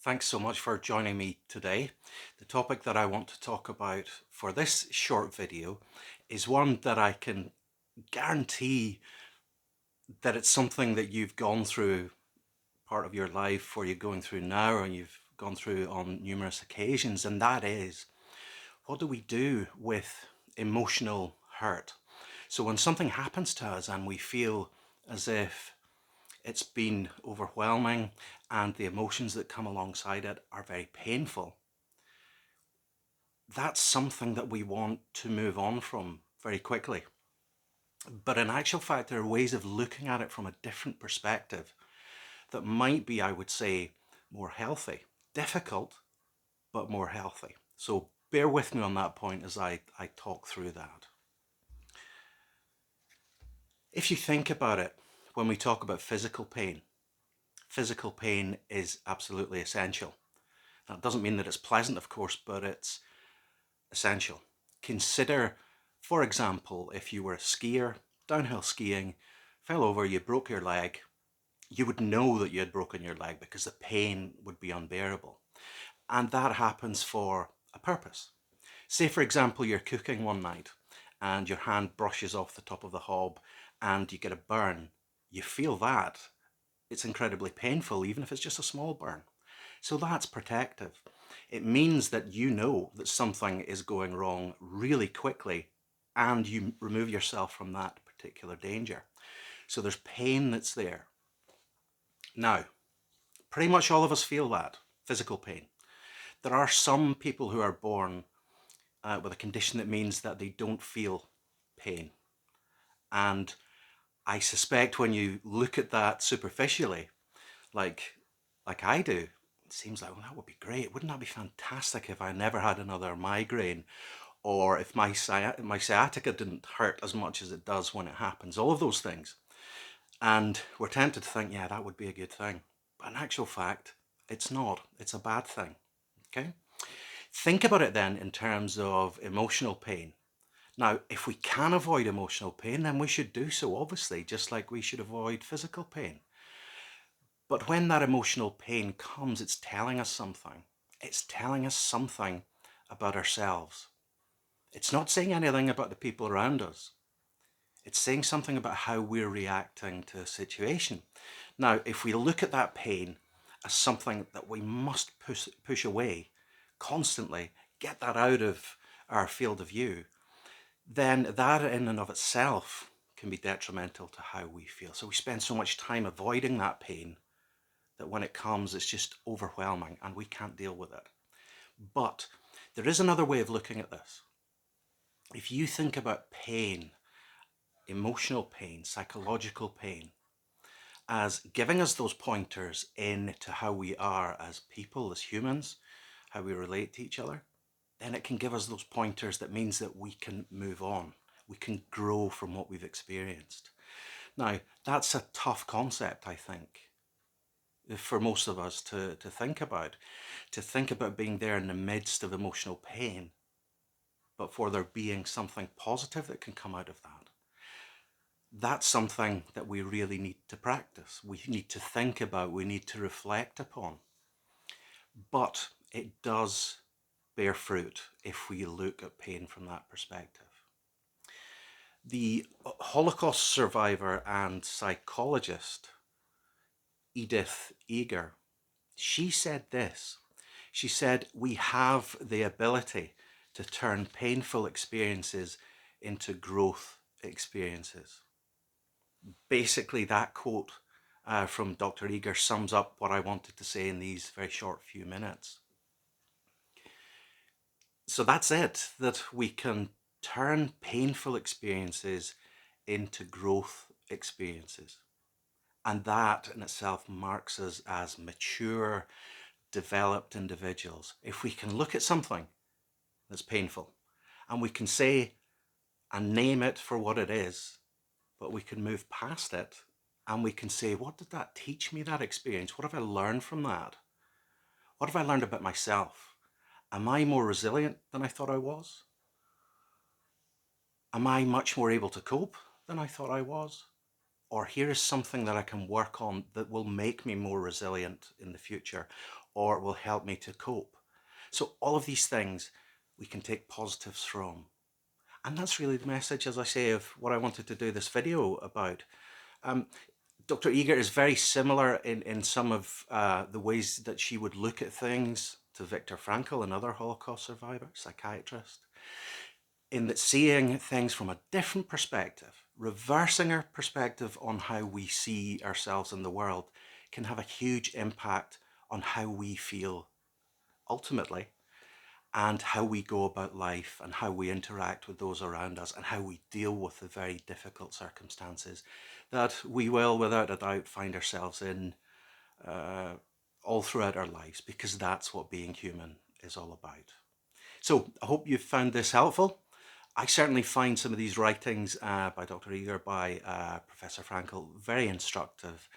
Thanks so much for joining me today. The topic that I want to talk about for this short video is one that I can guarantee that it's something that you've gone through part of your life, or you're going through now, or you've gone through on numerous occasions, and that is, what do we do with emotional hurt? So when something happens to us and we feel as if it's been overwhelming and the emotions that come alongside it are very painful, that's something that we want to move on from very quickly. But in actual fact, there are ways of looking at it from a different perspective that might be, I would say, more healthy. Difficult, but more healthy. So bear with me on that point as I talk through that. If you think about it, when we talk about physical pain is absolutely essential. That doesn't mean that it's pleasant, of course, but it's essential. Consider, for example, if you were a skier, downhill skiing, fell over, you broke your leg, you would know that you had broken your leg because the pain would be unbearable. And that happens for a purpose. Say, for example, you're cooking one night and your hand brushes off the top of the hob and you get a burn. You feel that. It's incredibly painful, even if it's just a small burn. So that's protective. It means that you know that something is going wrong really quickly and you remove yourself from that particular danger. So there's pain that's there. Now, pretty much all of us feel that, physical pain. There are some people who are born with a condition that means that they don't feel pain. And I suspect when you look at that superficially, like I do, it seems like, well, that would be great. Wouldn't that be fantastic if I never had another migraine, or if my sciatica didn't hurt as much as it does when it happens, all of those things. And we're tempted to think, yeah, that would be a good thing. But in actual fact, it's not. It's a bad thing. Okay? Think about it then in terms of emotional pain. Now, if we can avoid emotional pain, then we should do so, obviously, just like we should avoid physical pain. But when that emotional pain comes, it's telling us something. It's telling us something about ourselves. It's not saying anything about the people around us. It's saying something about how we're reacting to a situation. Now, if we look at that pain as something that we must push away constantly, get that out of our field of view, then that in and of itself can be detrimental to how we feel. So we spend so much time avoiding that pain that when it comes, it's just overwhelming and we can't deal with it. But there is another way of looking at this. If you think about pain, emotional pain, psychological pain, as giving us those pointers into how we are as people, as humans, how we relate to each other, then it can give us those pointers that means that we can move on. We can grow from what we've experienced. Now, that's a tough concept, I think, for most of us to think about. To think about being there in the midst of emotional pain, but for there being something positive that can come out of that. That's something that we really need to practice. We need to think about, we need to reflect upon. But it does bear fruit if we look at pain from that perspective. The Holocaust survivor and psychologist, Edith Eger, she said this. She said, "We have the ability to turn painful experiences into growth experiences." Basically, that quote from Dr. Eger sums up what I wanted to say in these very short few minutes. So that's it, that we can turn painful experiences into growth experiences. And that in itself marks us as mature, developed individuals. If we can look at something that's painful and we can say and name it for what it is, but we can move past it and we can say, what did that teach me, that experience? What have I learned from that? What have I learned about myself? Am I more resilient than I thought I was? Am I much more able to cope than I thought I was? or here is something that I can work on that will make me more resilient in the future, or will help me to cope. So all of these things we can take positives from. And that's really the message, as I say, of what I wanted to do this video about. Dr. Eger is very similar in some of the ways that she would look at things to Viktor Frankl, another Holocaust survivor, psychiatrist, in that seeing things from a different perspective, reversing our perspective on how we see ourselves in the world, can have a huge impact on how we feel ultimately, and how we go about life and how we interact with those around us and how we deal with the very difficult circumstances that we will, without a doubt, find ourselves in all throughout our lives, because that's what being human is all about. So I hope you've found this helpful. I certainly find some of these writings by Dr. Eger, by Professor Frankl, very instructive